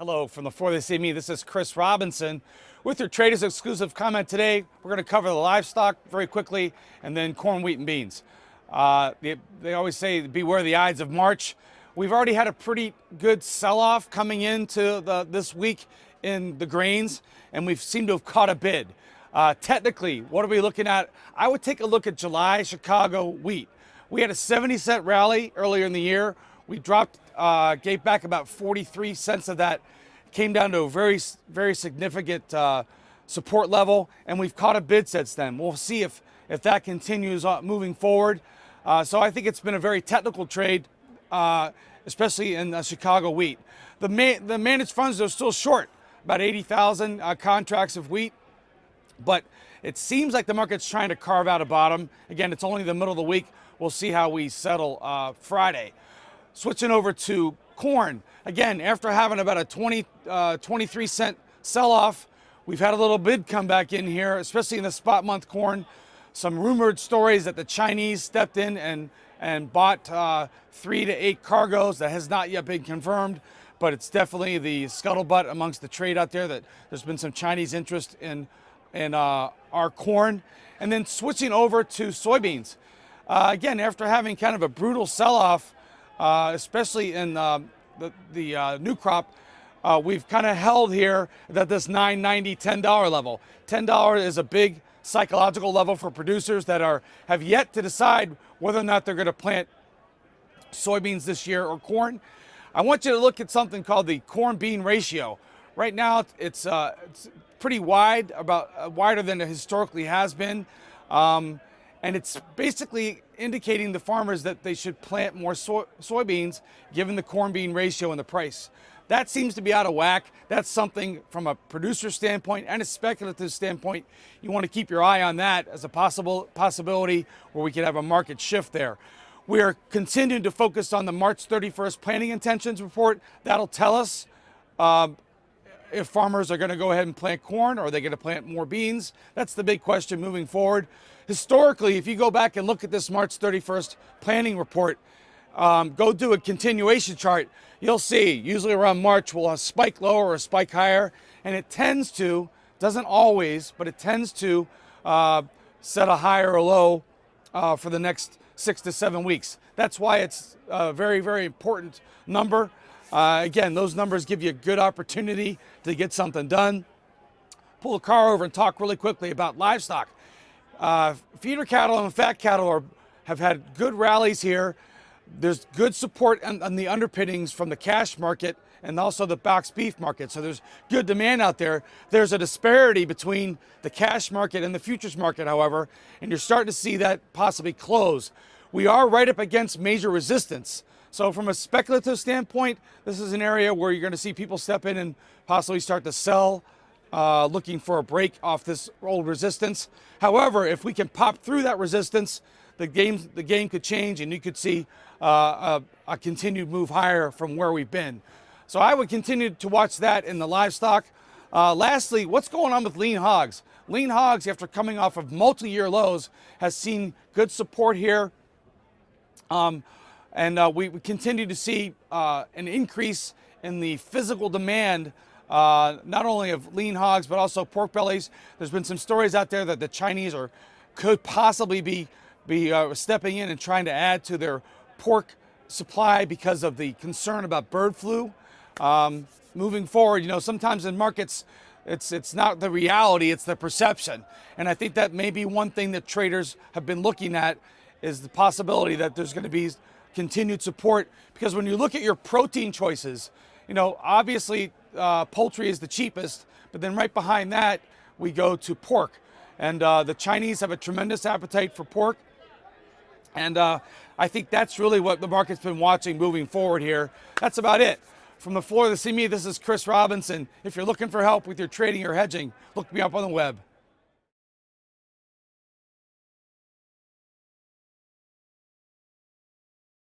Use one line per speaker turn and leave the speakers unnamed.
Hello, from the For They See Me, this is Chris Robinson with your Traders Exclusive comment today. We're going to cover the livestock very quickly and then corn, wheat, and beans. They always say beware the Ides of March. We've already had a pretty good sell-off coming into this week in the grains, and we've seemed to have caught a bid. Technically, what are we looking at? I would take a look at July Chicago wheat. We had a 70-cent rally earlier in the year. We dropped, gave back about 43 cents of that, came down to a very, very significant support level, and we've caught a bid since then. We'll see if that continues moving forward. So I think it's been a very technical trade, especially in Chicago wheat. The managed funds are still short, about 80,000 contracts of wheat, but it seems like the market's trying to carve out a bottom. Again, it's only the middle of the week. We'll see how we settle Friday. Switching over to corn, again, after having about a 23 cent sell-off, we've had a little bid come back in here, especially in the spot month corn. Some rumored stories that the Chinese stepped in and bought 3 to 8 cargoes. That has not yet been confirmed, but it's definitely the scuttlebutt amongst the trade out there that there's been some Chinese interest in our corn. And then switching over to soybeans. Again, after having kind of a brutal sell-off, especially in the new crop, we've kind of held here at this $9.90, $10 level. $10 is a big psychological level for producers that have yet to decide whether or not they're going to plant soybeans this year or corn. I want you to look at something called the corn-bean ratio. Right now, it's pretty wide, about wider than it historically has been. And it's basically indicating to farmers that they should plant more soybeans given the corn-bean ratio and the price. That seems to be out of whack. That's something from a producer standpoint and a speculative standpoint. You want to keep your eye on that as a possibility where we could have a market shift there. We are continuing to focus on the March 31st planting intentions report. That'll tell us if farmers are going to go ahead and plant corn or are they going to plant more beans. That's the big question moving forward. Historically, if you go back and look at this March 31st planting report, go do a continuation chart, you'll see usually around March we'll have a spike lower or a spike higher, and it tends to, doesn't always, but it tends to set a high or a low for the next 6 to 7 weeks. That's why it's a very, very important number. Again, those numbers give you a good opportunity to get something done. Pull the car over and talk really quickly about livestock. Feeder cattle and fat cattle have had good rallies here. There's good support on the underpinnings from the cash market and also the boxed beef market. So there's good demand out there. There's a disparity between the cash market and the futures market, however, and you're starting to see that possibly close. We are right up against major resistance. So from a speculative standpoint, this is an area where you're going to see people step in and possibly start to sell, looking for a break off this old resistance. However, if we can pop through that resistance, the game could change and you could see a continued move higher from where we've been. So I would continue to watch that in the livestock. Lastly, what's going on with lean hogs? Lean hogs, after coming off of multi-year lows, has seen good support here. We continue to see an increase in the physical demand, not only of lean hogs, but also pork bellies. There's been some stories out there that the Chinese could possibly be stepping in and trying to add to their pork supply because of the concern about bird flu. Moving forward, sometimes in markets, it's not the reality, it's the perception. And I think that may be one thing that traders have been looking at, is the possibility that there's going to be continued support. Because when you look at your protein choices, obviously poultry is the cheapest, but then right behind that we go to pork. And the Chinese have a tremendous appetite for pork. And I think that's really what the market's been watching moving forward here. That's about it. From the floor of the CME, this is Chris Robinson. If you're looking for help with your trading or hedging, look me up on the web.